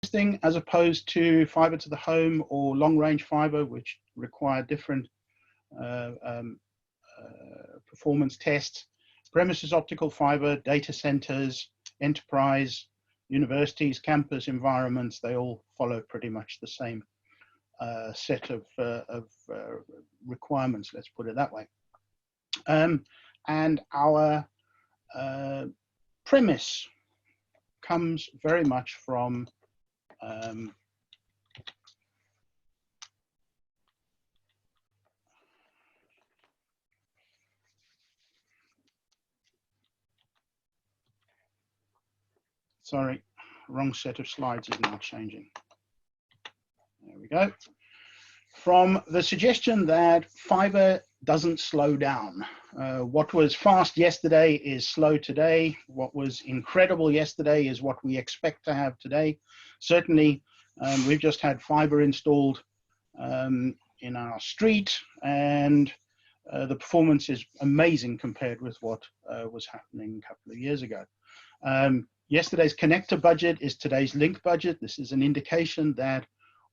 testing as opposed to fiber to the home or long range fiber, which require different performance tests. Premises optical fiber, data centers, enterprise, universities, campus environments, they all follow pretty much the same set of requirements, let's put it that way. And our premise comes very much from sorry, wrong set of slides is now changing. There we go. From the suggestion that fiber doesn't slow down. What was fast yesterday is slow today. What was incredible yesterday is what we expect to have today. Certainly, we've just had fiber installed in our street, and the performance is amazing compared with what was happening a couple of years ago. Yesterday's connector budget is today's link budget. This is an indication that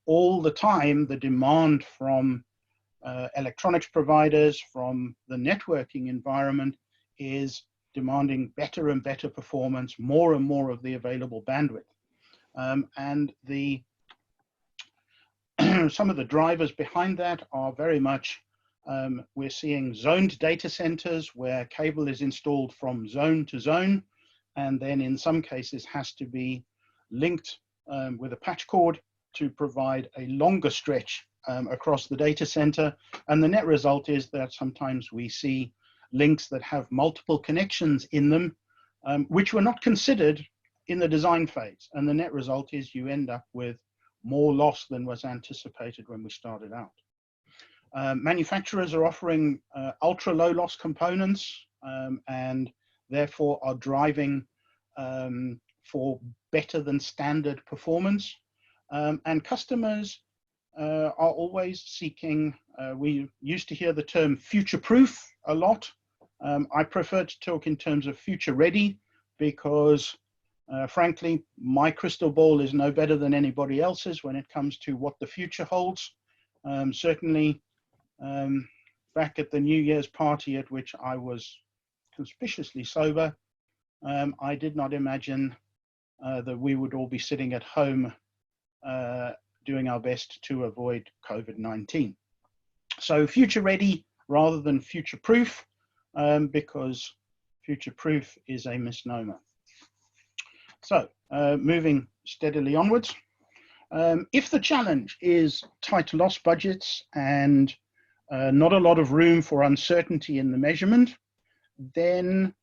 all the time the demand from electronics providers, from the networking environment, is demanding better and better performance, more and more of the available bandwidth. And the some of the drivers behind that are very much, we're seeing zoned data centers where cable is installed from zone to zone, and then in some cases has to be linked with a patch cord to provide a longer stretch across the data center. And the net result is that sometimes we see links that have multiple connections in them, which were not considered in the design phase. And the net result is you end up with more loss than was anticipated when we started out. Manufacturers are offering ultra low loss components and therefore are driving for better than standard performance. And customers are always seeking, we used to hear the term future-proof a lot. I prefer to talk in terms of future-ready because, frankly, my crystal ball is no better than anybody else's when it comes to what the future holds. Certainly, back at the New Year's party at which I was conspicuously sober, I did not imagine that we would all be sitting at home doing our best to avoid COVID-19. So future ready rather than future proof, because future proof is a misnomer. So moving steadily onwards, if the challenge is tight loss budgets and not a lot of room for uncertainty in the measurement, then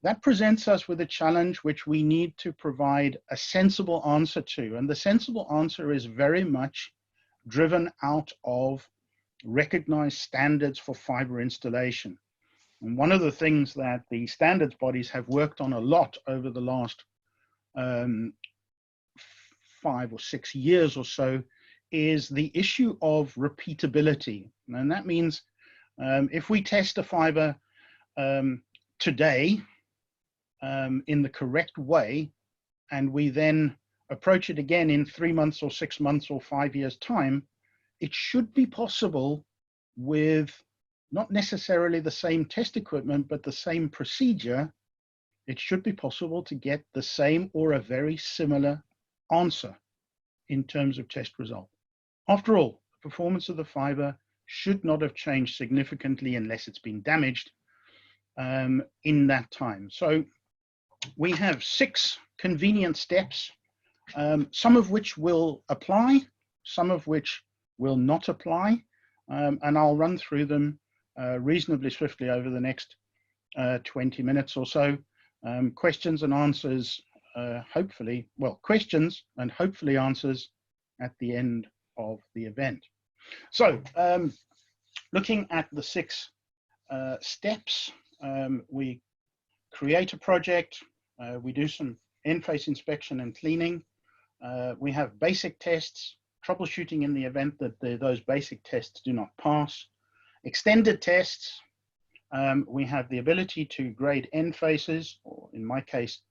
that presents us with a challenge which we need to provide a sensible answer to. And the sensible answer is very much driven out of recognized standards for fiber installation. And one of the things that the standards bodies have worked on a lot over the last 5 or 6 years or so is the issue of repeatability. And that means if we test a fiber today, in the correct way, and we then approach it again in 3 months or 6 months or 5 years time, it should be possible with not necessarily the same test equipment, but the same procedure. It should be possible to get the same or a very similar answer in terms of test result. After all, the performance of the fiber should not have changed significantly unless it's been damaged in that time. So we have 6 convenient steps, some of which will apply, some of which will not apply, and I'll run through them reasonably swiftly over the next 20 minutes or so. Questions and answers, hopefully, well, questions and hopefully answers at the end of the event. So looking at the 6 steps, we create a project, we do some N Face inspection and cleaning, we have basic tests, troubleshooting in the event that those basic tests do not pass, extended tests, we have the ability to grade N faces, or in my case,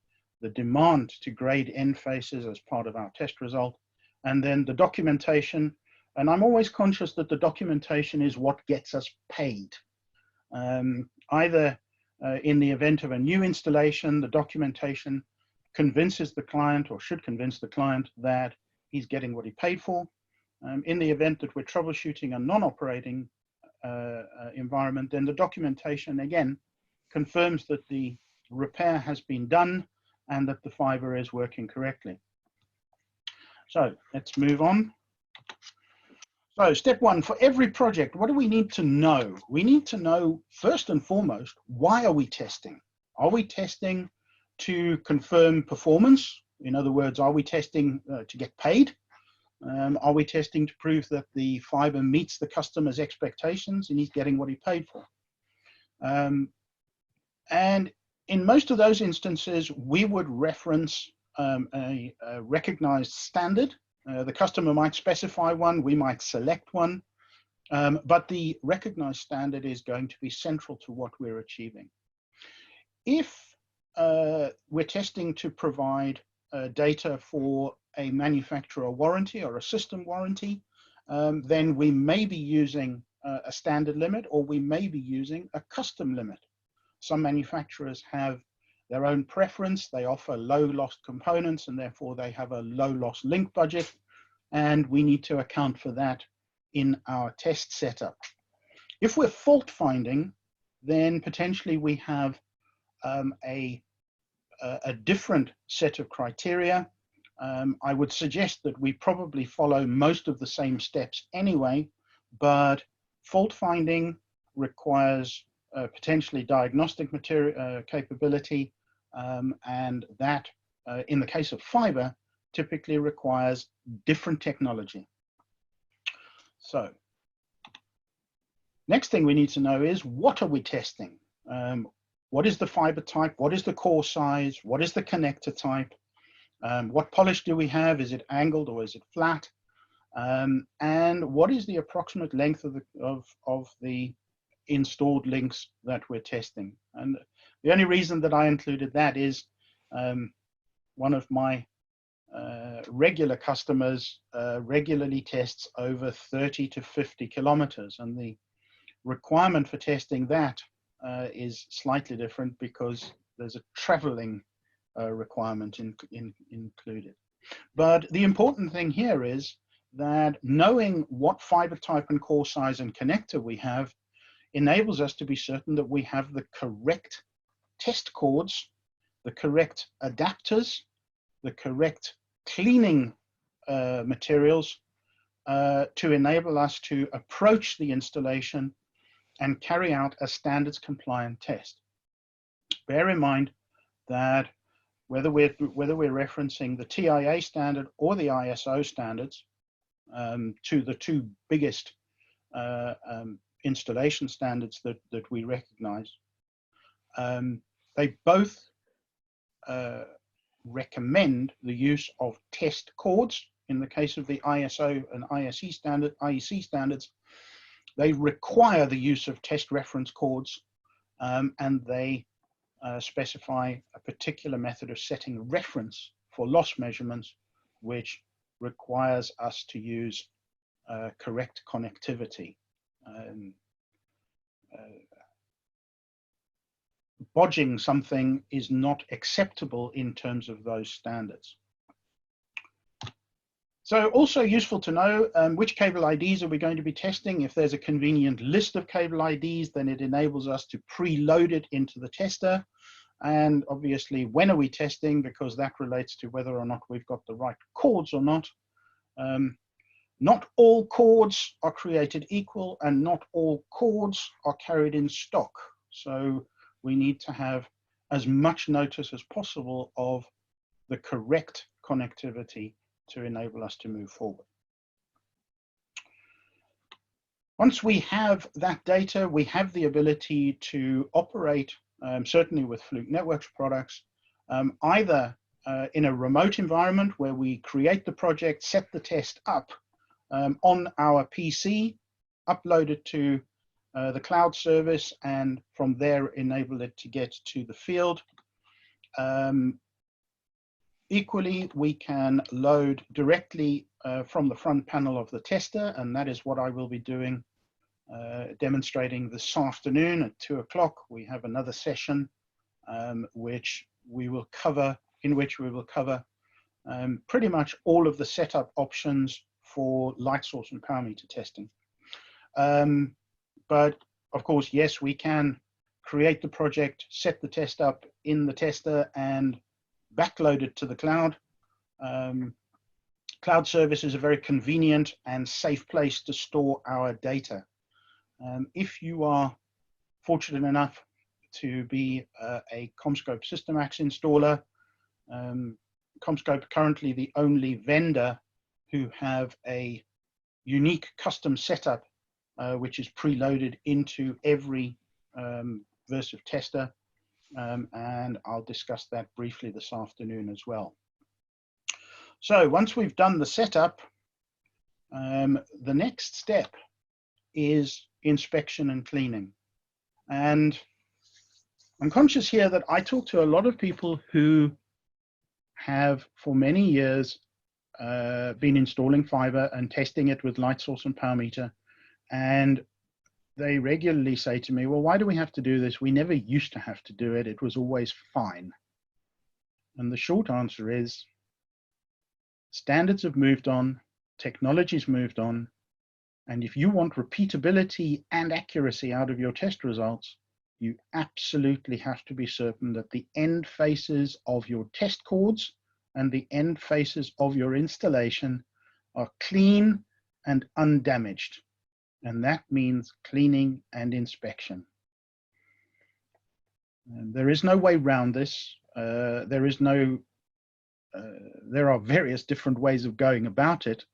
the demand to grade N faces as part of our test result, and then the documentation. And I'm always conscious that the documentation is what gets us paid. Either in the event of a new installation, the documentation convinces the client, or should convince the client, that he's getting what he paid for. In the event that we're troubleshooting a non-operating environment, then the documentation again confirms that the repair has been done and that the fiber is working correctly. So let's move on. So step one, for every project, what do we need to know? We need to know, first and foremost, why are we testing? Are we testing to confirm performance? In other words, are we testing to get paid? Are we testing to prove that the fiber meets the customer's expectations and he's getting what he paid for? And in most of those instances, we would reference a recognized standard. The customer might specify one, we might select one, but the recognized standard is going to be central to what we're achieving. If we're testing to provide data for a manufacturer warranty or a system warranty, then we may be using a standard limit, or we may be using a custom limit. Some manufacturers have their own preference. They offer low loss components, and therefore they have a low loss link budget, and we need to account for that in our test setup. If we're fault finding, then potentially we have a different set of criteria. I would suggest that we probably follow most of the same steps anyway, but fault finding requires potentially diagnostic material capability, and that, in the case of fiber, typically requires different technology. So, next thing we need to know is, what are we testing? What is the fiber type? What is the core size? What is the connector type? What polish do we have? Is it angled or is it flat? And what is the approximate length of the installed links that we're testing? And the only reason that I included that is one of my regular customers regularly tests over 30 to 50 kilometers, and the requirement for testing that is slightly different because there's a traveling requirement included. But the important thing here is that knowing what fiber type and core size and connector we have enables us to be certain that we have the correct test cords, the correct adapters, the correct cleaning materials to enable us to approach the installation and carry out a standards compliant test. Bear in mind that whether we're referencing the TIA standard or the ISO standards, to the two biggest installation standards that we recognize, they both recommend the use of test cords. In the case of the ISO and IEC standards, they require the use of test reference cords, and they specify a particular method of setting reference for loss measurements, which requires us to use correct connectivity. Bodging something is not acceptable in terms of those standards. So also useful to know which cable IDs are we going to be testing. If there's a convenient list of cable IDs, then it enables us to preload it into the tester. And obviously, when are we testing? Because that relates to whether or not we've got the right cords or not. Not all cords are created equal, and not all cords are carried in stock. So we need to have as much notice as possible of the correct connectivity to enable us to move forward. Once we have that data, we have the ability to operate, certainly with Fluke Networks products, either in a remote environment where we create the project, set the test up on our PC, upload it to the cloud service, and from there enable it to get to the field. Equally, we can load directly from the front panel of the tester, and that is what I will be doing, demonstrating this afternoon at 2 o'clock. We have another session in which we will cover pretty much all of the setup options for light source and power meter testing. But of course, yes, we can create the project, set the test up in the tester, and backload it to the cloud. Cloud service is a very convenient and safe place to store our data. If you are fortunate enough to be a CommScope Systemax installer, CommScope currently the only vendor who have a unique custom setup which is preloaded into every Versiv tester, and I'll discuss that briefly this afternoon as well. So once we've done the setup, the next step is inspection and cleaning. And I'm conscious here that I talk to a lot of people who have for many years been installing fiber and testing it with light source and power meter, and they regularly say to me, well, why do we have to do this? We never used to have to do it. It was always fine. And the short answer is standards have moved on, technology's moved on, and if you want repeatability and accuracy out of your test results, you absolutely have to be certain that the end faces of your test cords and the end faces of your installation are clean and undamaged. And that means cleaning and inspection. And there is no way around this. There are various different ways of going about it,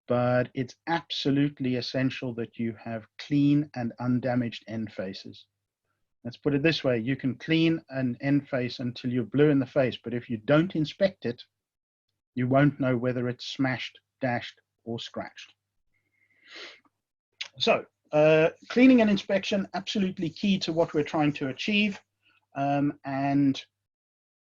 but it's absolutely essential that you have clean and undamaged end faces. Let's put it this way, you can clean an end face until you're blue in the face, but if you don't inspect it, you won't know whether it's smashed, dashed, or scratched. So, cleaning and inspection, absolutely key to what we're trying to achieve, and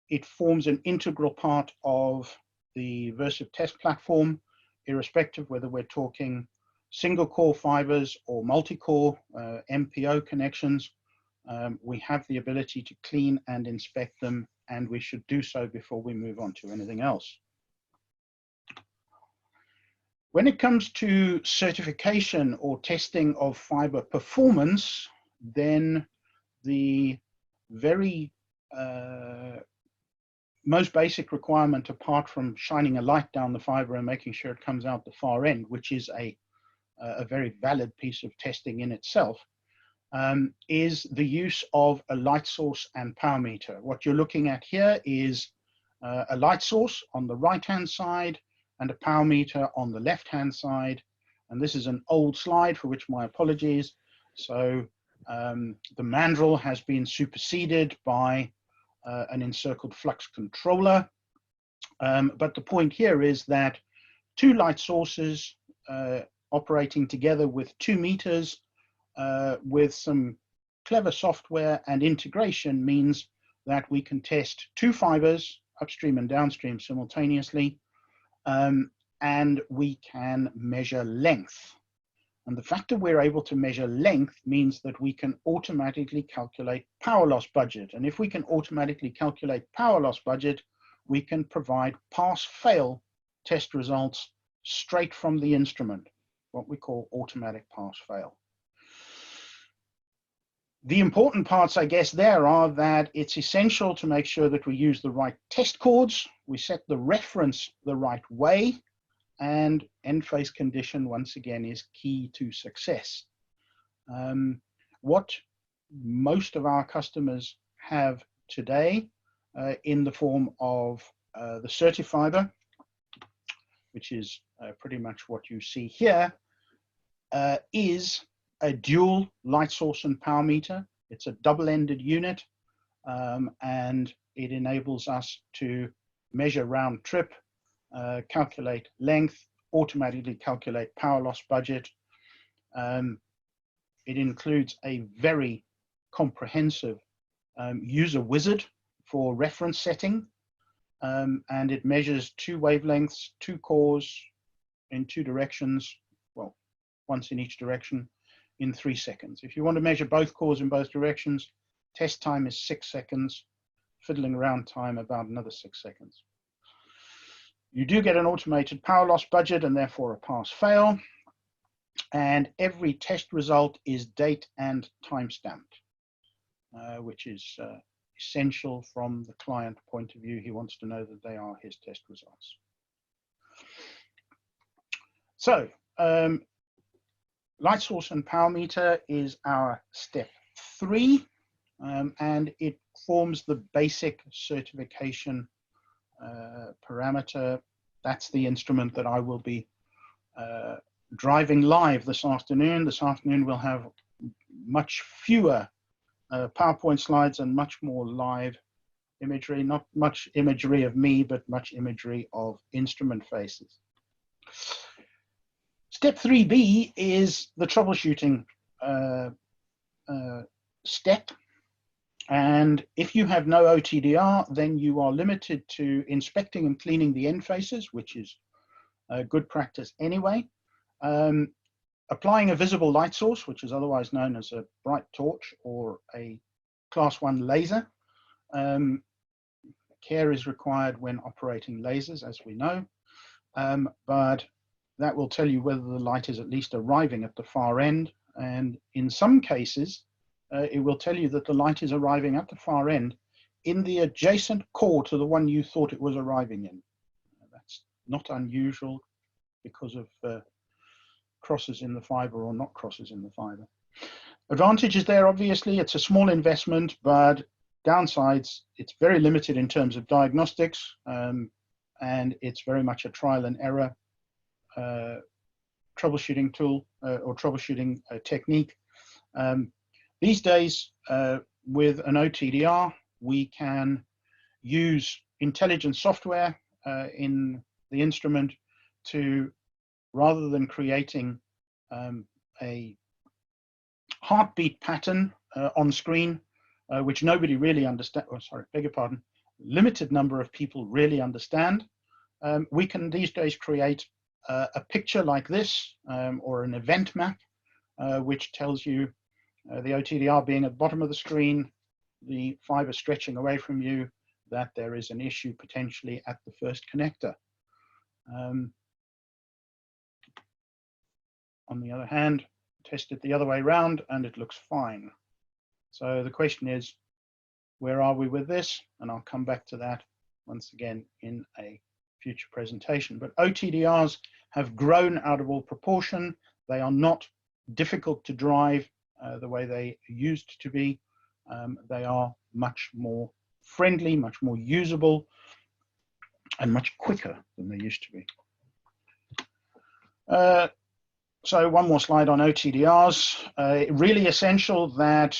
it forms an integral part of the Versiv test platform, irrespective whether we're talking single core fibers or multi-core MPO connections. We have the ability to clean and inspect them, and we should do so before we move on to anything else. When it comes to certification or testing of fiber performance, then the very most basic requirement, apart from shining a light down the fiber and making sure it comes out the far end, which is a very valid piece of testing in itself, is the use of a light source and power meter. What you're looking at here is a light source on the right-hand side and a power meter on the left-hand side. And this is an old slide, for which my apologies. So the mandrel has been superseded by an encircled flux controller. But the point here is that two light sources operating together with 2 meters with some clever software and integration means that we can test 2 fibers, upstream and downstream, simultaneously, and we can measure length. And the fact that we're able to measure length means that we can automatically calculate power loss budget. And if we can automatically calculate power loss budget, we can provide pass-fail test results straight from the instrument, what we call automatic pass-fail. The important parts, I guess, there are that it's essential to make sure that we use the right test cords, we set the reference the right way, and end face condition, once again, is key to success. What most of our customers have today in the form of the CertiFiber, which is pretty much what you see here, is a dual light source and power meter. It's a double-ended unit, and it enables us to measure round trip, calculate length, automatically calculate power loss budget. It includes a very comprehensive user wizard for reference setting, and it measures 2 wavelengths, 2 cores, in 2 directions, well, once in each direction, in 3 seconds. If you want to measure both cores in both directions, test time is 6 seconds, fiddling around time about another 6 seconds. You do get an automated power loss budget and therefore a pass-fail. And every test result is date and time stamped, which is essential from the client point of view. He wants to know that they are his test results. So, light source and power meter is our step 3, and it forms the basic certification parameter. That's the instrument that I will be driving live this afternoon. This afternoon we'll have much fewer PowerPoint slides and much more live imagery, not much imagery of me, but much imagery of instrument faces. Step 3B is the troubleshooting step. And if you have no OTDR, then you are limited to inspecting and cleaning the end faces, which is good practice anyway. Applying a visible light source, which is otherwise known as a bright torch or a class 1 laser. Care is required when operating lasers, as we know, but that will tell you whether the light is at least arriving at the far end. And in some cases, it will tell you that the light is arriving at the far end in the adjacent core to the one you thought it was arriving in. That's not unusual because of crosses in the fiber or not crosses in the fiber. Advantages there, obviously, it's a small investment, but downsides, it's very limited in terms of diagnostics, and it's very much a trial and error troubleshooting tool or troubleshooting technique. These days, with an OTDR, we can use intelligent software in the instrument to, rather than creating a heartbeat pattern on screen, which nobody really understands, oh, sorry, beg your pardon, limited number of people really understand, we can these days create a picture like this, or an event map, which tells you the OTDR being at the bottom of the screen, the fiber stretching away from you, that there is an issue potentially at the first connector. On the other hand, test it the other way around and it looks fine. So the question is, where are we with this? And I'll come back to that once again in a future presentation. But OTDRs have grown out of all proportion. They are not difficult to drive the way they used to be. They are much more friendly, much more usable, and much quicker than they used to be. So one more slide on OTDRs. Really essential that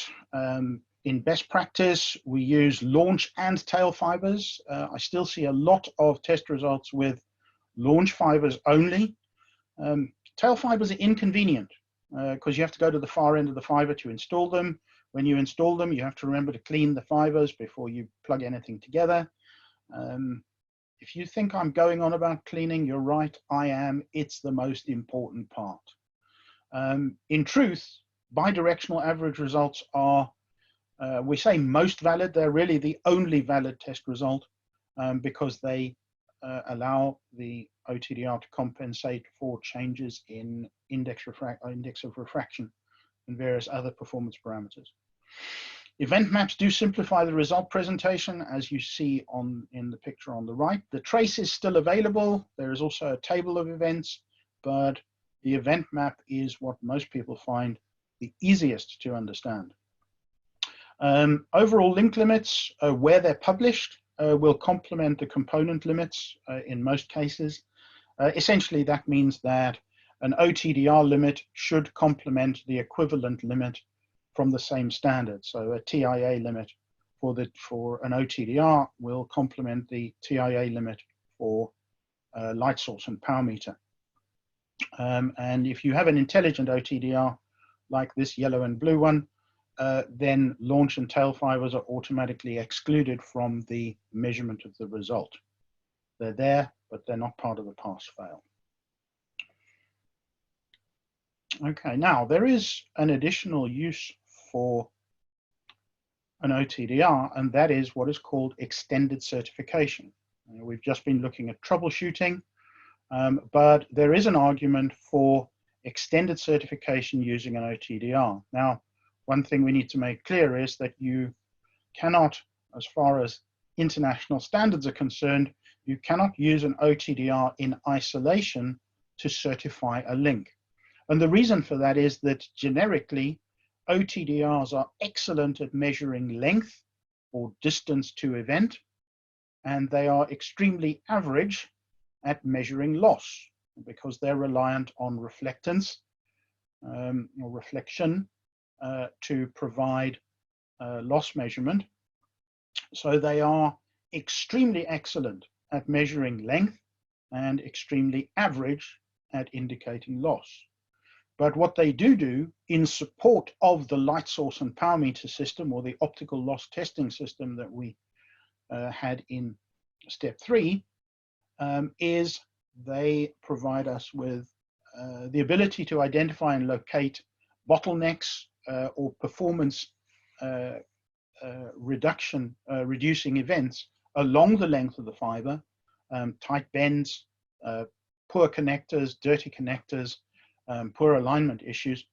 in best practice, we use launch and tail fibers. I still see a lot of test results with launch fibers only. Tail fibers are inconvenient because you have to go to the far end of the fiber to install them. When you install them, you have to remember to clean the fibers before you plug anything together. If you think I'm going on about cleaning, you're right, I am. It's the most important part. In truth, bidirectional average results are, we say most valid, they're really the only valid test result because they allow the OTDR to compensate for changes in index of refraction and various other performance parameters. Event maps do simplify the result presentation, as you see in the picture on the right. The trace is still available. There is also a table of events, but the event map is what most people find the easiest to understand. Overall link limits, where they're published, will complement the component limits in most cases. Essentially, that means that an OTDR limit should complement the equivalent limit from the same standard. So a TIA limit for an OTDR will complement the TIA limit for light source and power meter. And if you have an intelligent OTDR like this yellow and blue one, then launch and tail fibers are automatically excluded from the measurement of the result. They're there, but they're not part of the pass-fail. Okay, now there is an additional use for an OTDR, and that is what is called extended certification. We've just been looking at troubleshooting, but there is an argument for extended certification using an OTDR. Now, one thing we need to make clear is that you cannot, as far as international standards are concerned, you cannot use an OTDR in isolation to certify a link. And the reason for that is that generically, OTDRs are excellent at measuring length or distance to event, and they are extremely average at measuring loss because they're reliant on reflectance or reflection to provide loss measurement. So they are extremely excellent at measuring length and extremely average at indicating loss. But what they do in support of the light source and power meter system, or the optical loss testing system that we had in step 3, is they provide us with the ability to identify and locate bottlenecks or performance reducing events along the length of the fiber, tight bends, poor connectors, dirty connectors, poor alignment issues,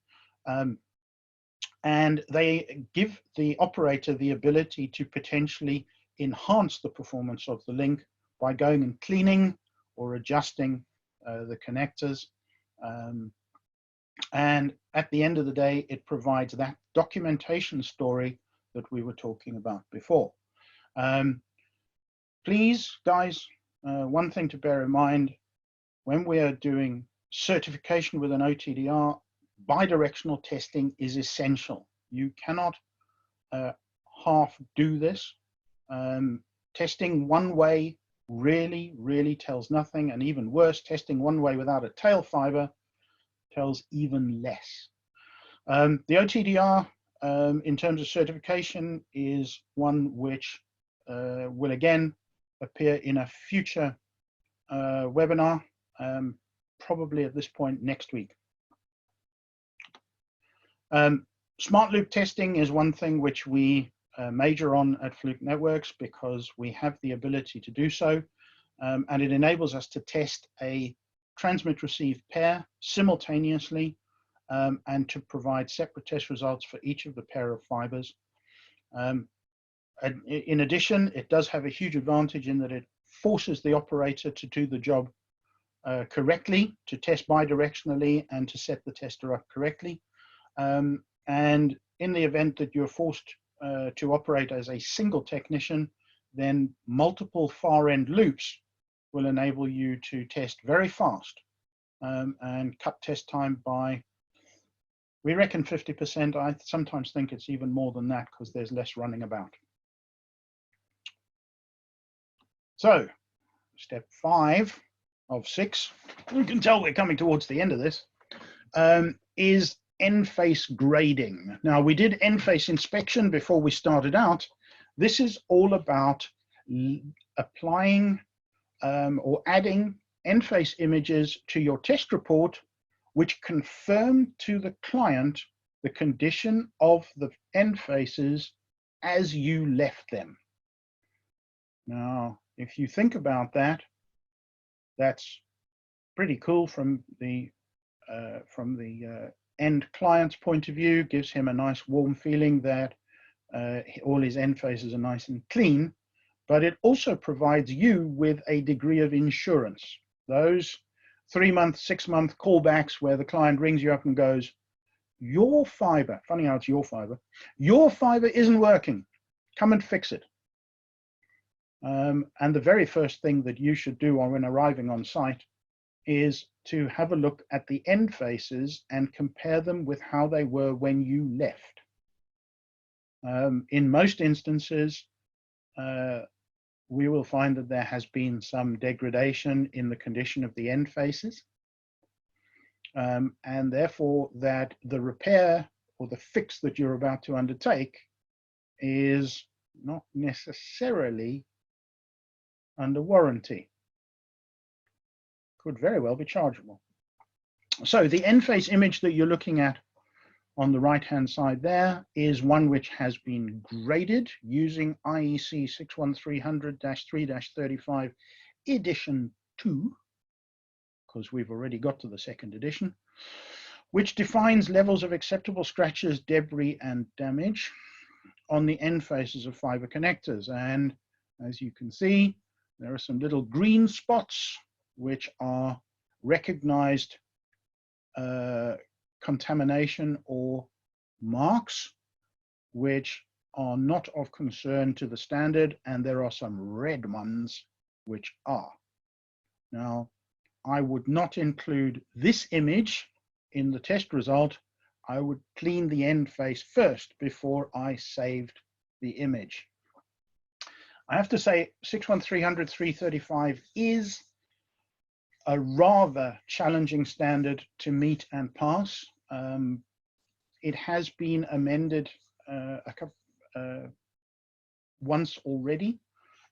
and they give the operator the ability to potentially enhance the performance of the link by going and cleaning or adjusting the connectors. And at the end of the day, it provides that documentation story that we were talking about before. Please, guys, one thing to bear in mind, when we are doing certification with an OTDR, bidirectional testing is essential. You cannot half do this. Testing one way really tells nothing, and even worse, testing one way without a tail fiber tells even less. The OTDR, in terms of certification, is one which will again appear in a future webinar, probably at this point next week. Smart loop testing is one thing which we major on at Fluke Networks because we have the ability to do so, and it enables us to test a transmit-receive pair simultaneously and to provide separate test results for each of the pair of fibers. In addition, it does have a huge advantage in that it forces the operator to do the job correctly, to test bidirectionally and to set the tester up correctly. And in the event that you're forced to operate as a single technician, then multiple far-end loops will enable you to test very fast and cut test time by, we reckon, 50%. I sometimes think it's even more than that because there's less running about. So, step 5 of 6, you can tell we're coming towards the end of this, is N Face grading. Now, we did N Face inspection before we started out. This is all about applying or adding N Face images to your test report, which confirm to the client the condition of the N Faces as you left them. Now, if you think about that, that's pretty cool from the end client's point of view. Gives him a nice warm feeling that all his end faces are nice and clean, but it also provides you with a degree of insurance. Those 3-month, 6-month callbacks where the client rings you up and goes, your fiber, funny how it's your fiber isn't working, come and fix it. And the very first thing that you should do when arriving on site is to have a look at the end faces and compare them with how they were when you left. In most instances, we will find that there has been some degradation in the condition of the end faces, and therefore that the repair or the fix that you're about to undertake is not necessarily under warranty. Could very well be chargeable. So the N Face image that you're looking at on the right-hand side there is one which has been graded using IEC 61300-3-35 edition 2, because we've already got to the second edition, which defines levels of acceptable scratches, debris, and damage on the end faces of fiber connectors. And as you can see, there are some little green spots which are recognized contamination or marks, which are not of concern to the standard, and there are some red ones which are. Now, I would not include this image in the test result. I would clean the end face first before I saved the image. I have to say 61300-335 is a rather challenging standard to meet and pass. It has been amended once already,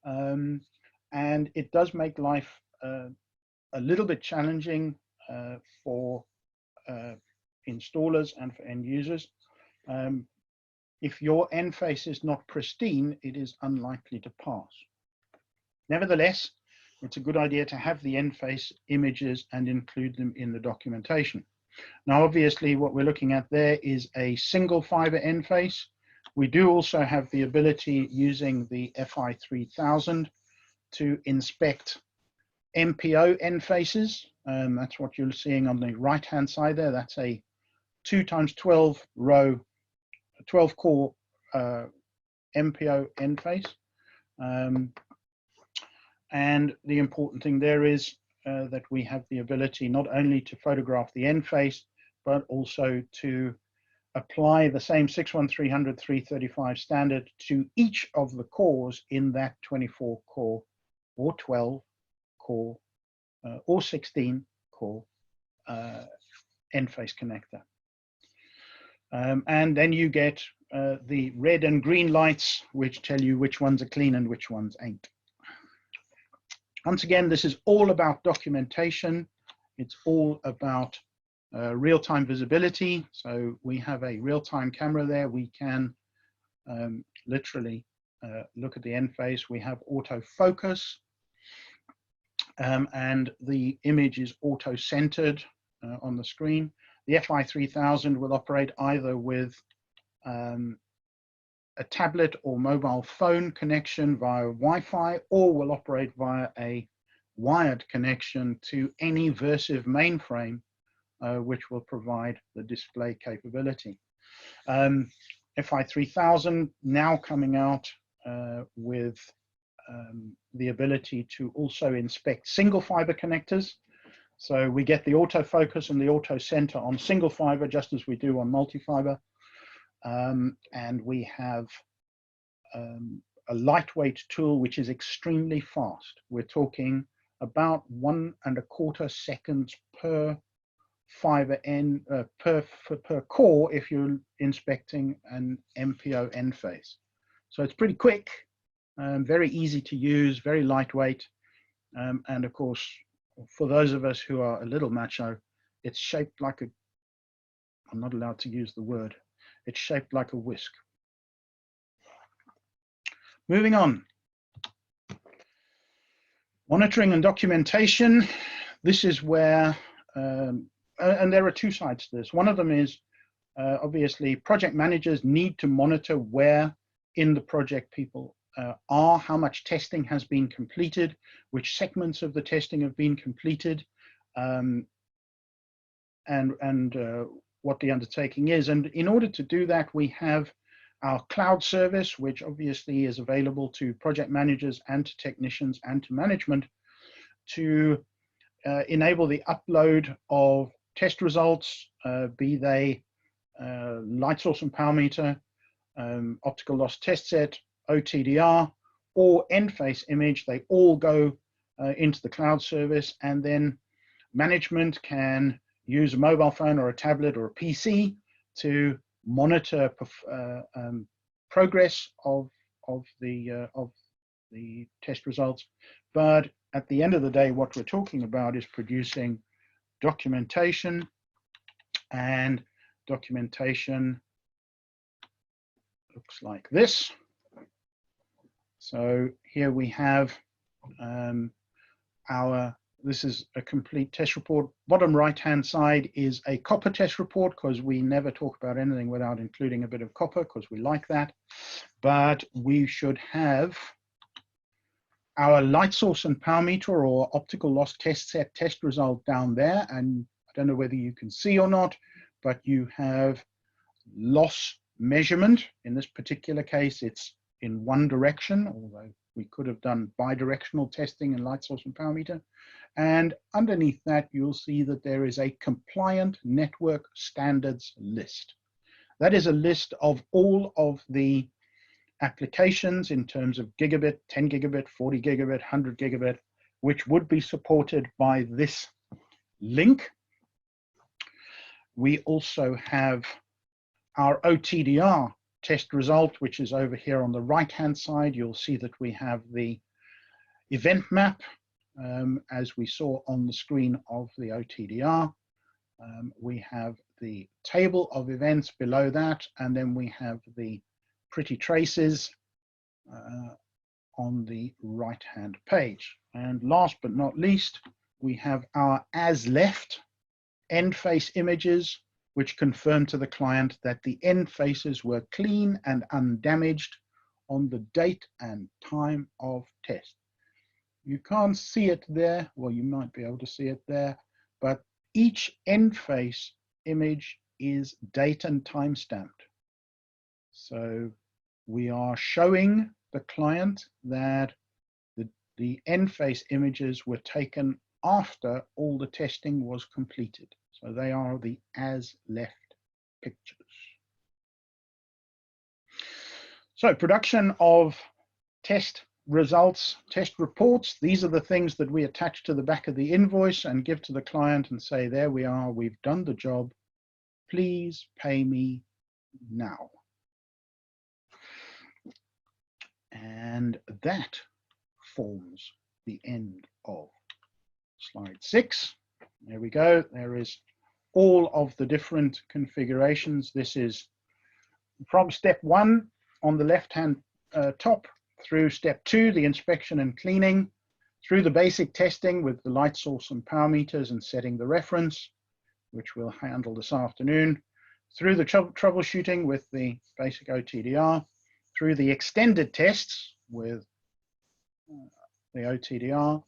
and it does make life a little bit challenging for installers and for end users. If your end face is not pristine, it is unlikely to pass. Nevertheless, it's a good idea to have the end face images and include them in the documentation. Now, obviously, what we're looking at there is a single fiber end face. We do also have the ability using the FI 3000 to inspect MPO N faces. That's what you're seeing on the right-hand side there. That's a 2x12 row, 12 core MPO N face. And the important thing there is that we have the ability not only to photograph the end face, but also to apply the same 61300-335 standard to each of the cores in that 24 core or 12 core or 16 core end face connector. And then you get the red and green lights, which tell you which ones are clean and which ones ain't. Once again, this is all about documentation. It's all about real-time visibility. So we have a real-time camera there. We can literally look at the end face. We have autofocus, and the image is auto-centered on the screen. The FI 3000 will operate either with a tablet or mobile phone connection via Wi-Fi, or will operate via a wired connection to any Versiv mainframe, which will provide the display capability. FI 3000 now coming out with the ability to also inspect single fiber connectors. So we get the autofocus and the auto center on single fiber, just as we do on multi-fiber. And we have a lightweight tool which is extremely fast. We're talking about 1.25 seconds per fiber N per core if you're inspecting an MPO N face. So it's pretty quick, very easy to use, very lightweight, and of course, for those of us who are a little macho, it's shaped like a, I'm not allowed to use the word, it's shaped like a whisk. Moving on. Monitoring and documentation. This is where, and there are two sides to this. One of them is obviously project managers need to monitor where in the project people are, how much testing has been completed, which segments of the testing have been completed, and what the undertaking is. And in order to do that, we have our cloud service, which obviously is available to project managers and to technicians and to management to enable the upload of test results, be they light source and power meter, optical loss test set, OTDR, or end face image. They all go into the cloud service, and then management can use a mobile phone or a tablet or a PC to monitor progress of the test results. But at the end of the day, what we're talking about is producing documentation And documentation looks like this. So here we have this is a complete test report. Bottom right-hand side is a copper test report, because we never talk about anything without including a bit of copper, because we like that. But we should have our light source and power meter or optical loss test set test result down there. And I don't know whether you can see or not, but you have loss measurement. In this particular case, it's in one direction, although we could have done bidirectional testing in light source and power meter. And underneath that, you'll see that there is a compliant network standards list. That is a list of all of the applications in terms of gigabit, 10 gigabit, 40 gigabit, 100 gigabit, which would be supported by this link. We also have our OTDR test result, which is over here on the right-hand side. You'll see that we have the event map, as we saw on the screen of the OTDR. We have the table of events below that, and then we have the pretty traces on the right-hand page. And last but not least, we have our as left end face images, which confirm to the client that the end faces were clean and undamaged on the date and time of test. You can't see it there, well, you might be able to see it there, but each end face image is date and time stamped. So we are showing the client that the end face images were taken after all the testing was completed. So they are the as left pictures. So production of test results, test reports. These are the things that we attach to the back of the invoice and give to the client and say, there we are, we've done the job. Please pay me now. And that forms the end of slide 6. There we go. There is all of the different configurations. This is from step 1 on the left-hand top, through step 2, the inspection and cleaning, through the basic testing with the light source and power meters and setting the reference, which we'll handle this afternoon, through the troubleshooting with the basic OTDR, through the extended tests with the OTDR,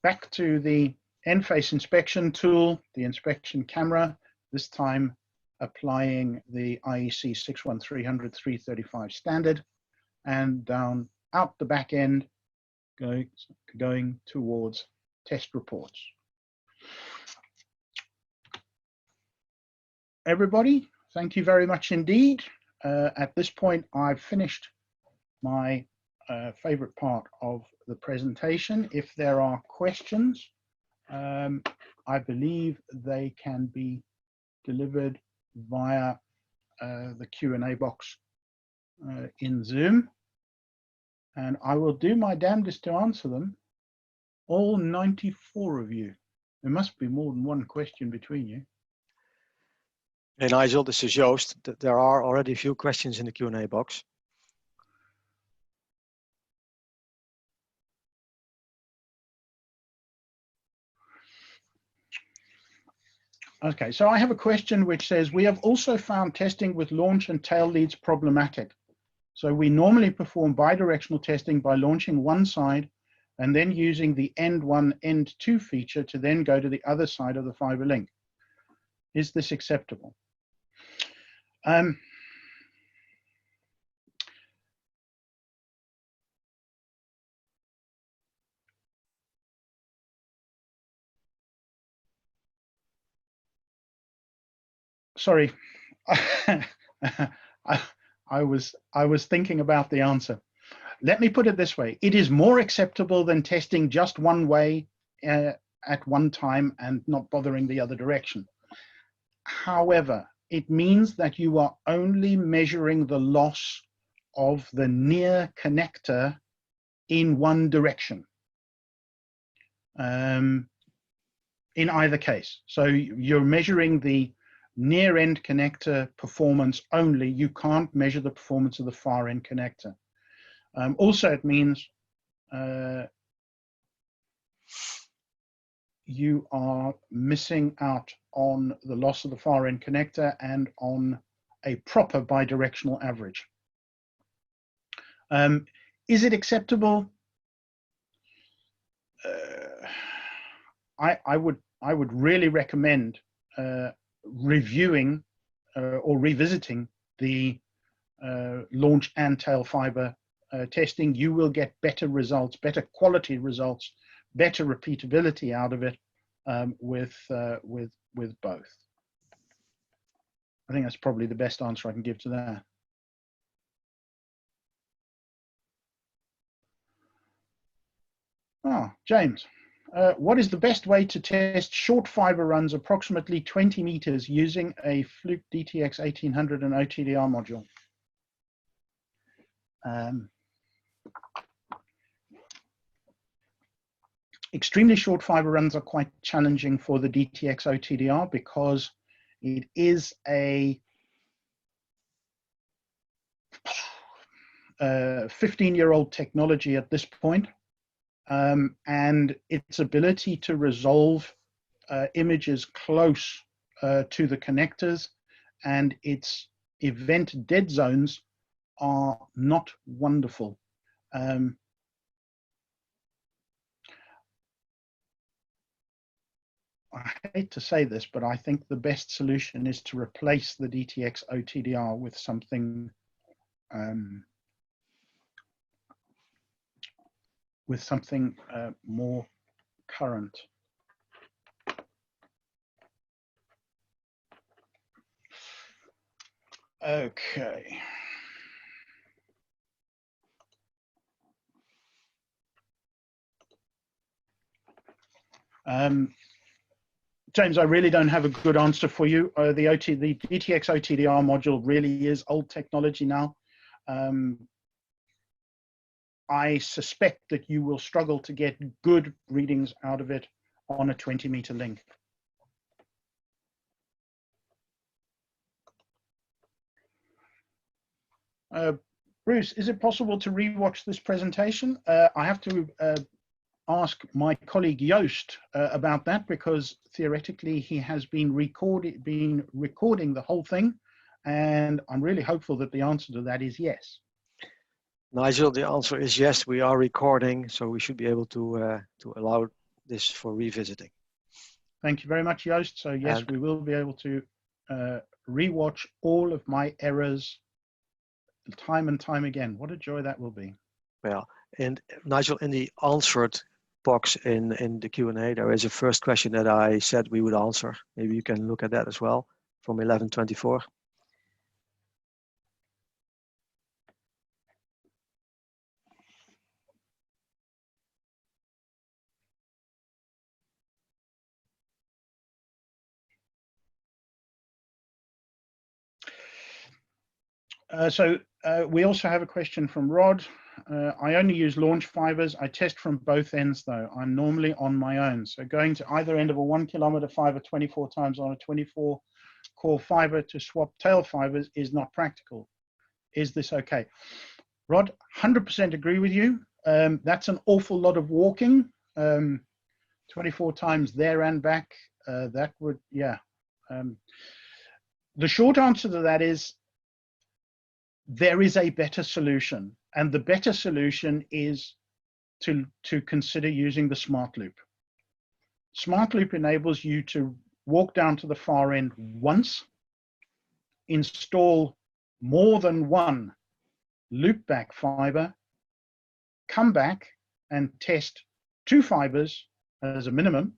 back to the end face inspection tool, the inspection camera, this time applying the IEC 61300-335 standard, and down out the back end, going towards test reports. Everybody, thank you very much indeed. At this point, I've finished my favorite part of the presentation. If there are questions, I believe they can be delivered via the Q&A box in Zoom. And I will do my damnedest to answer them. All 94 of you. There must be more than one question between you. Hey Nigel, this is Joost. There are already a few questions in the Q&A box. Okay, so I have a question which says, we have also found testing with launch and tail leads problematic. So we normally perform bidirectional testing by launching one side and then using the end 1, end 2 feature to then go to the other side of the fiber link. Is this acceptable? Sorry, I was thinking about the answer. Let me put it this way. It is more acceptable than testing just one way at one time and not bothering the other direction. However, it means that you are only measuring the loss of the near connector in one direction. in either case. So you're measuring the near end connector performance only. You can't measure the performance of the far end connector. Also, it means you are missing out on the loss of the far end connector and on a proper bidirectional average. Is it acceptable? I would really recommend reviewing or revisiting the launch and tail fiber testing. You will get better results, better quality results, better repeatability out of it with both. I think that's probably the best answer I can give to that. James, what is the best way to test short fiber runs approximately 20 meters using a Fluke DTX 1800 and OTDR module? Extremely short fiber runs are quite challenging for the DTX OTDR because it is a 15-year-old technology at this point. And its ability to resolve images close to the connectors and its event dead zones are not wonderful. I hate to say this, but I think the best solution is to replace the DTX OTDR with something more current. Okay. James, I really don't have a good answer for you. The DTX OTDR module really is old technology now. I suspect that you will struggle to get good readings out of it on a 20-meter link. Bruce, is it possible to rewatch this presentation? I have to ask my colleague Joost about that, because theoretically he has been recording the whole thing, and I'm really hopeful that the answer to that is yes. Nigel, the answer is yes, we are recording, so we should be able to allow this for revisiting. Thank you very much, Joost. So yes, we will be able to rewatch all of my errors time and time again. What a joy that will be. Well, and Nigel, in the answered box in the Q&A, there is a first question that I said we would answer. Maybe you can look at that as well, from 1124. We also have a question from Rod. I only use launch fibers. I test from both ends though. I'm normally on my own. So going to either end of a 1 kilometer fiber 24 times on a 24 core fiber to swap tail fibers is not practical. Is this okay? Rod, 100% agree with you. That's an awful lot of walking. 24 times there and back. That would, yeah. The short answer to that is there is a better solution, and the better solution is to consider using the smart loop. Smart loop enables you to walk down to the far end once, install more than one loopback fiber, come back and test 2 fibers as a minimum,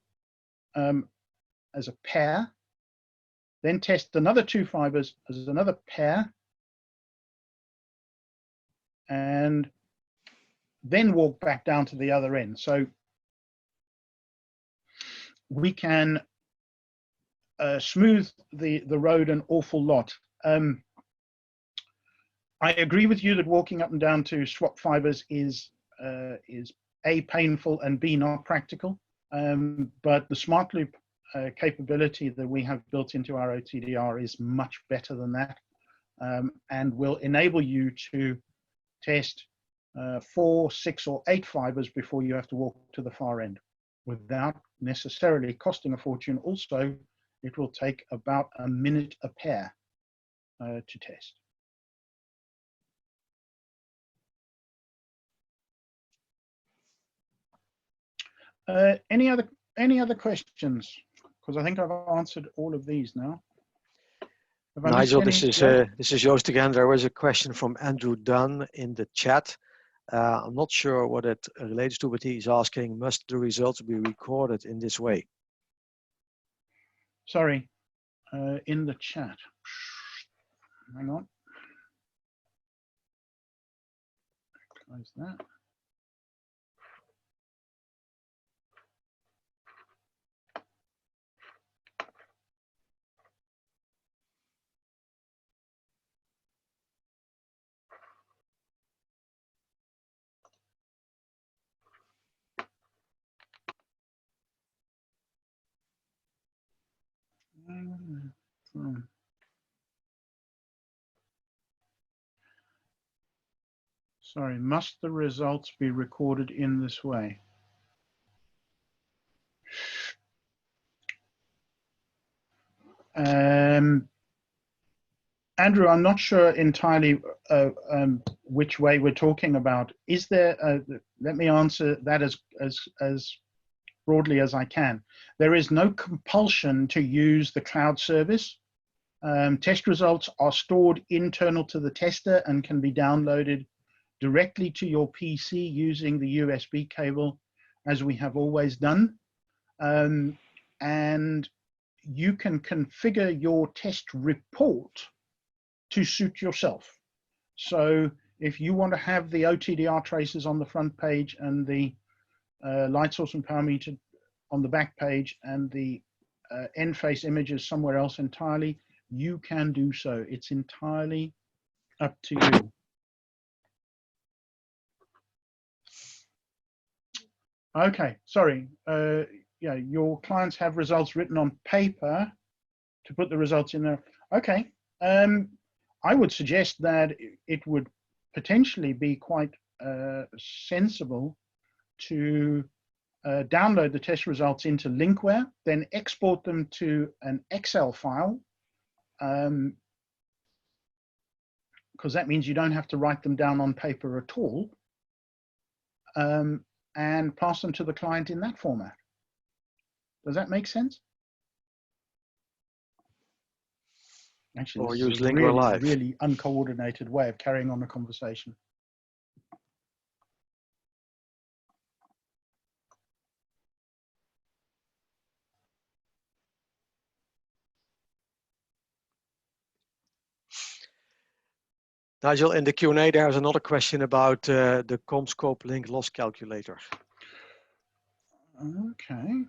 as a pair, then test another 2 fibers as another pair, and then walk back down to the other end. So we can smooth the road an awful lot. I agree with you that walking up and down to swap fibers is A, painful, and B, not practical. But the smart loop capability that we have built into our OTDR is much better than that, and will enable you to test 4, 6, or 8 fibers before you have to walk to the far end, without necessarily costing a fortune. Also, it will take about a minute a pair to test. Any other questions? Because I think I've answered all of these now. Nigel, this is Joost again. There was a question from Andrew Dunn in the chat. I'm not sure what it relates to, but he's asking, must the results be recorded in this way? Sorry, in the chat. Hang on. Close that. Sorry, must the results be recorded in this way? Andrew, I'm not sure entirely which way we're talking about. Is there, let me answer that as broadly as I can. There is no compulsion to use the cloud service. Test results are stored internal to the tester and can be downloaded directly to your PC using the USB cable, as we have always done. And you can configure your test report to suit yourself. So if you want to have the OTDR traces on the front page and the light source and power meter on the back page and the N Face images somewhere else entirely, you can do so. It's entirely up to you. Okay, sorry. Yeah, your clients have results written on paper to put the results in there. Okay. I would suggest that it would potentially be quite sensible to download the test results into Linkware, then export them to an Excel file, because that means you don't have to write them down on paper at all, and pass them to the client in that format. Does that make sense? Actually, or this use is a Linkware Live. really uncoordinated way of carrying on the conversation. Nigel, in the Q&A, there's another question about the CommScope link loss calculator. Okay.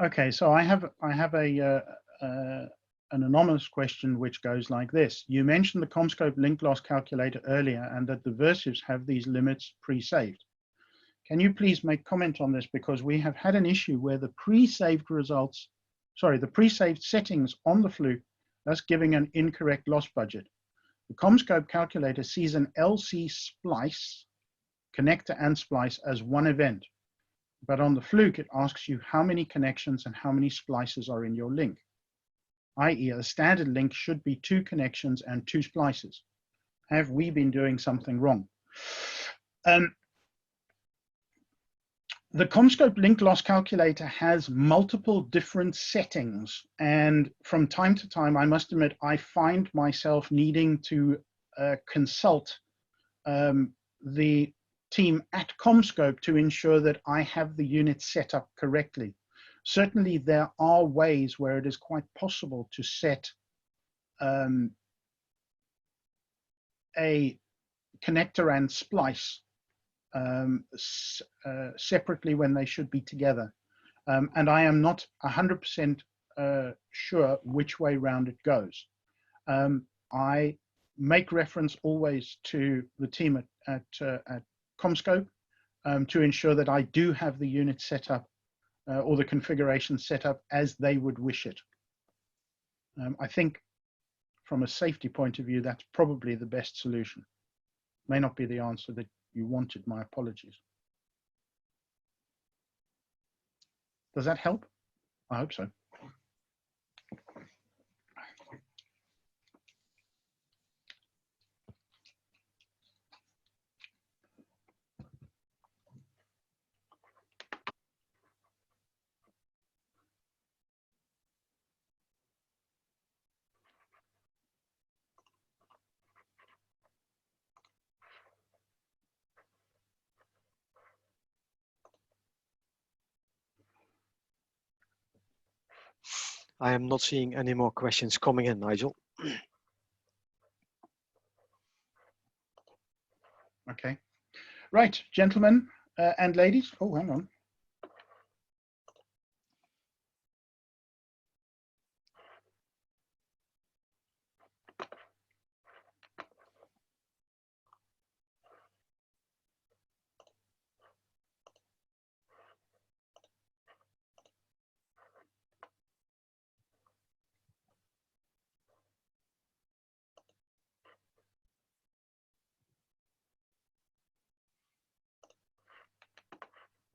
Okay, so I have an anonymous question which goes like this. You mentioned the CommScope link loss calculator earlier and that the versives have these limits pre-saved. Can you please make comment on this, because we have had an issue where the pre-saved results, sorry, the pre-saved settings on the Fluke, thus giving an incorrect loss budget. The CommScope calculator sees an LC splice, connector and splice as one event. But on the Fluke, it asks you how many connections and how many splices are in your link, i.e. a standard link should be 2 connections and 2 splices. Have we been doing something wrong? The CommScope link loss calculator has multiple different settings, and from time to time, I must admit, I find myself needing to consult the team at CommScope to ensure that I have the unit set up correctly. Certainly, there are ways where it is quite possible to set a connector and splice separately when they should be together. And I am not 100% sure which way round it goes. I make reference always to the team at CommScope to ensure that I do have the unit set up or the configuration set up as they would wish it. I think from a safety point of view, that's probably the best solution. May not be the answer that you wanted, my apologies. Does that help? I hope so. I am not seeing any more questions coming in, Nigel. Okay. Right, gentlemen and ladies. Oh, hang on.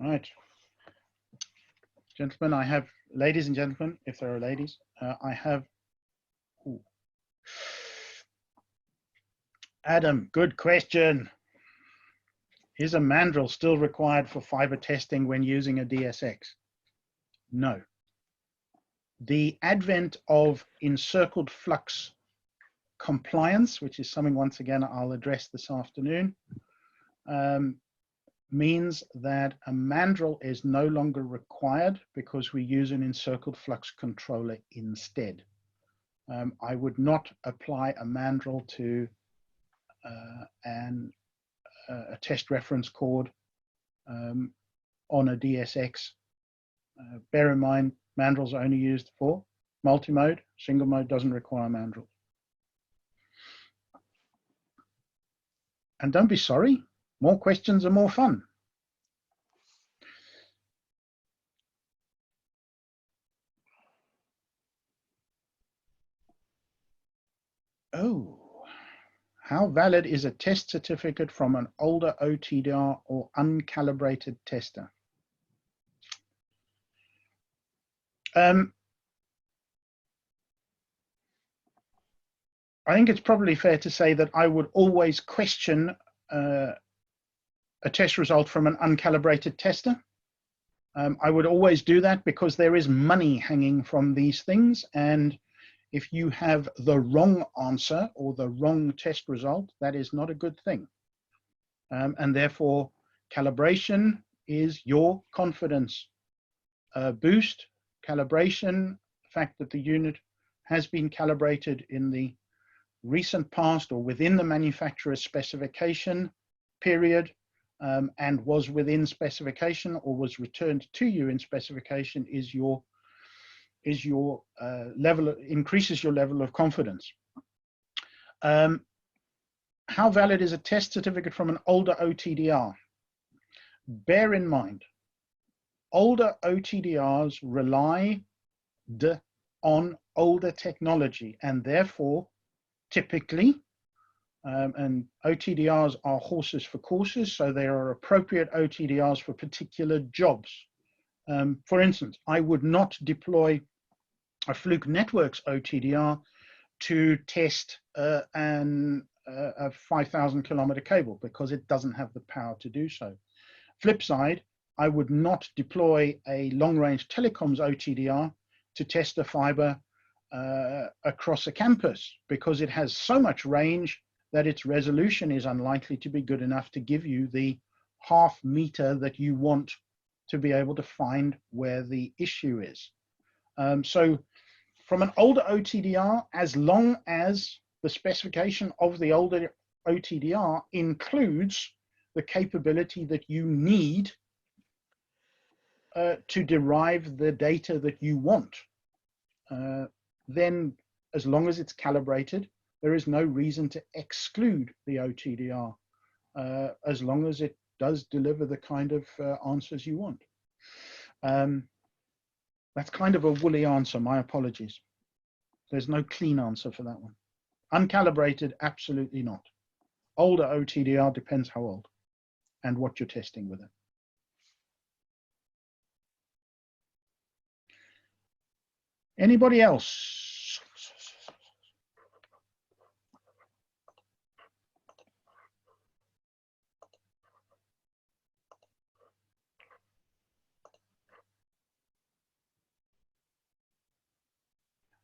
All right. Gentlemen, I have, ladies and gentlemen, if there are ladies, I have, ooh. Adam, good question. Is a mandrel still required for fiber testing when using a DSX? No. The advent of encircled flux compliance, which is something once again I'll address this afternoon, means that a mandrel is no longer required because we use an encircled flux controller instead. I would not apply a mandrel to a test reference cord on a DSX. Bear in mind, mandrels are only used for multi-mode. Single mode doesn't require mandrels. And don't be sorry, more questions are more fun. Oh, how valid is a test certificate from an older OTDR or uncalibrated tester? I think it's probably fair to say that I would always question a test result from an uncalibrated tester. I would always do that because there is money hanging from these things, and if you have the wrong answer or the wrong test result, that is not a good thing. And therefore, calibration is your confidence boost. Calibration, the fact that the unit has been calibrated in the recent past or within the manufacturer's specification period, and was within specification or was returned to you in specification, is your level of, increases your level of confidence. How valid is a test certificate from an older OTDR? Bear in mind, older OTDRs relied on older technology, and therefore typically, and OTDRs are horses for courses, so there are appropriate OTDRs for particular jobs. For instance, I would not deploy a Fluke Networks OTDR to test a 5,000 kilometer cable because it doesn't have the power to do so. Flip side, I would not deploy a long-range telecoms OTDR to test a fiber across a campus because it has so much range that its resolution is unlikely to be good enough to give you the half meter that you want to be able to find where the issue is. So from an older OTDR, as long as the specification of the older OTDR includes the capability that you need to derive the data that you want. Then, as long as it's calibrated, there is no reason to exclude the OTDR, as long as it does deliver the kind of answers you want. That's kind of a woolly answer, my apologies. There's no clean answer for that one. Uncalibrated, absolutely not. Older OTDR, depends how old and what you're testing with it. Anybody else?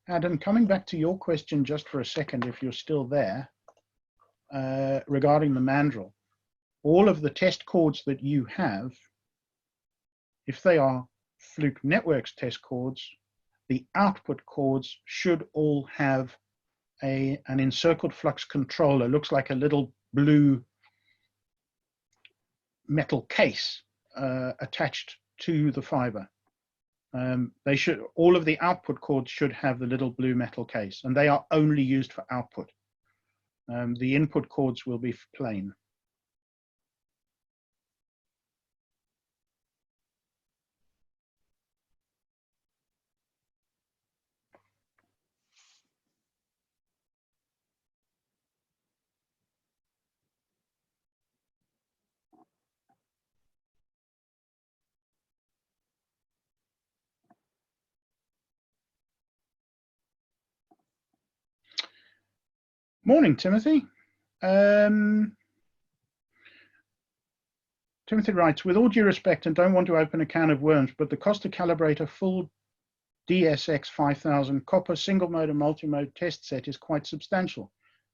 Adam, coming back to your question just for a second, if you're still there, regarding the mandrel, all of the test cords that you have, if they are Fluke Networks test cords, the output cords should all have an encircled flux controller. Looks like a little blue metal case attached to the fiber. They should, all of the output cords should have the little blue metal case, and they are only used for output. The input cords will be plain. Morning, Timothy. Timothy writes, with all due respect, and don't want to open a can of worms, but the cost to calibrate a full DSX 5000 copper single mode and multi-mode test set is quite substantial.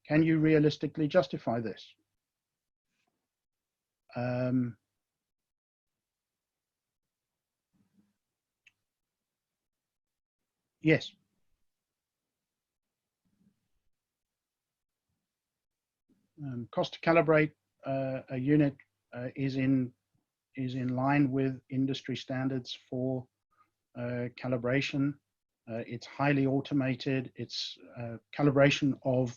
Can you realistically justify this? Yes. Cost to calibrate a unit is in line with industry standards for calibration. It's highly automated. It's calibration of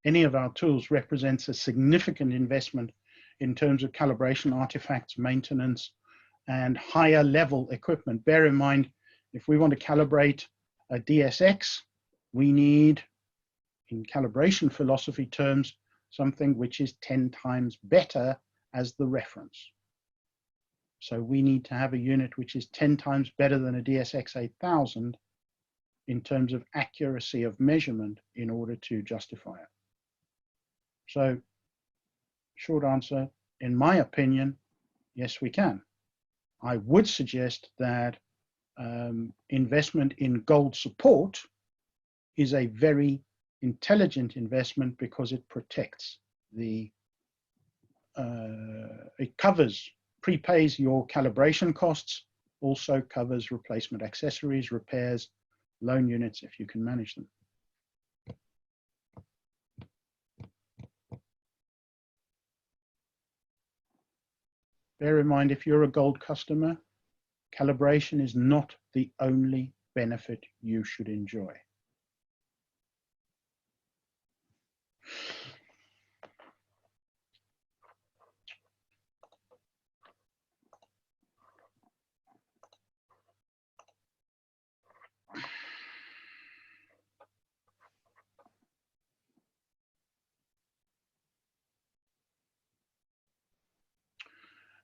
any of our tools represents a significant investment in terms of calibration artifacts, maintenance, and higher level equipment. Bear in mind, if we want to calibrate a DSX, we need, in calibration philosophy terms, something which is 10 times better as the reference. So we need to have a unit which is 10 times better than a DSX 8000 in terms of accuracy of measurement in order to justify it. So, short answer, in my opinion, yes, we can. I would suggest that investment in gold support is a very intelligent investment because it protects it covers, prepays your calibration costs, also covers replacement accessories, repairs, loan units if you can manage them. Bear in mind, if you're a gold customer, calibration is not the only benefit you should enjoy.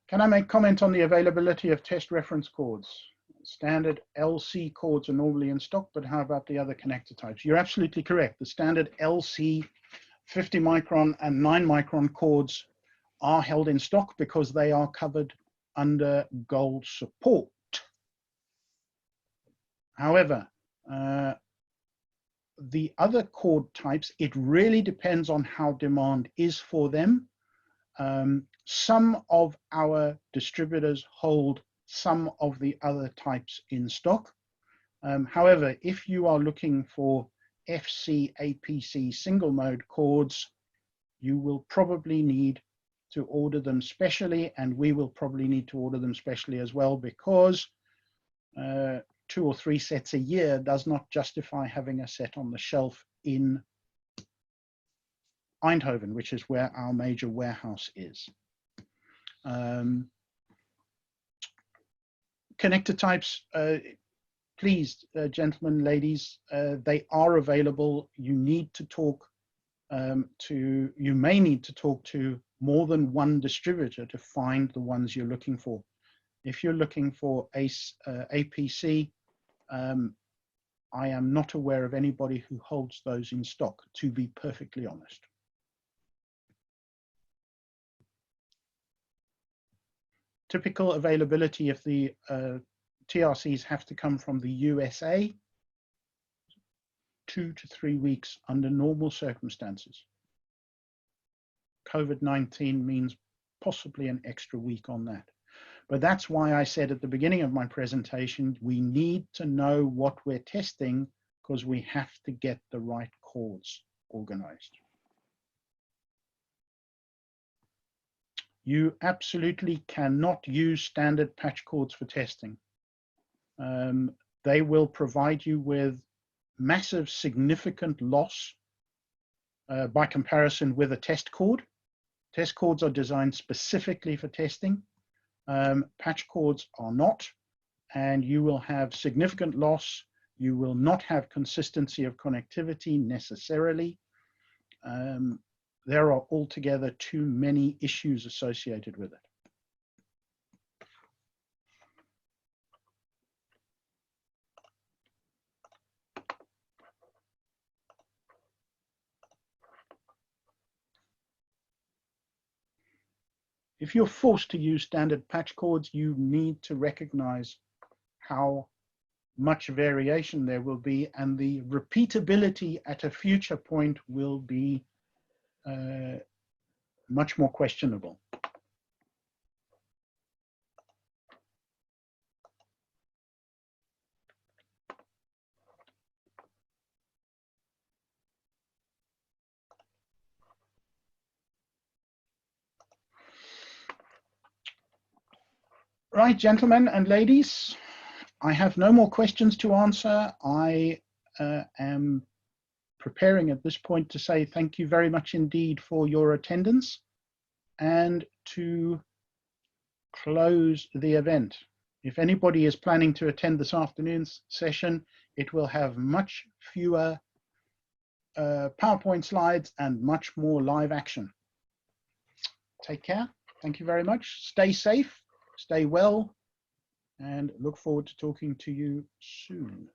Can I make comment on the availability of test reference cords? Standard LC cords are normally in stock, but how about the other connector types? You're absolutely correct. The standard LC 50 micron and 9 micron cords are held in stock because they are covered under gold support. However, the other cord types, it really depends on how demand is for them. Some of our distributors hold some of the other types in stock. However, if you are looking for FC APC single mode cords, you will probably need to order them specially, and we will probably need to order them specially as well, because 2 or 3 sets a year does not justify having a set on the shelf in Eindhoven, which is where our major warehouse is. Connector types, please, gentlemen, ladies, they are available. You need to talk you may need to talk to more than one distributor to find the ones you're looking for. If you're looking for APC, I am not aware of anybody who holds those in stock, to be perfectly honest. Typical availability, if the TRCs have to come from the USA, 2 to 3 weeks under normal circumstances. COVID-19 means possibly an extra week on that. But that's why I said at the beginning of my presentation, we need to know what we're testing, because we have to get the right cords organized. You absolutely cannot use standard patch cords for testing. They will provide you with massive significant loss by comparison with a test cord. Test cords are designed specifically for testing. Patch cords are not, and you will have significant loss. You will not have consistency of connectivity necessarily. There are altogether too many issues associated with it. If you're forced to use standard patch cords, you need to recognize how much variation there will be, and the repeatability at a future point will be much more questionable. Right, gentlemen and ladies, I have no more questions to answer. I am preparing at this point to say thank you very much indeed for your attendance, and to close the event. If anybody is planning to attend this afternoon's session, it will have much fewer PowerPoint slides and much more live action. Take care. Thank you very much. Stay safe, stay well, and look forward to talking to you soon.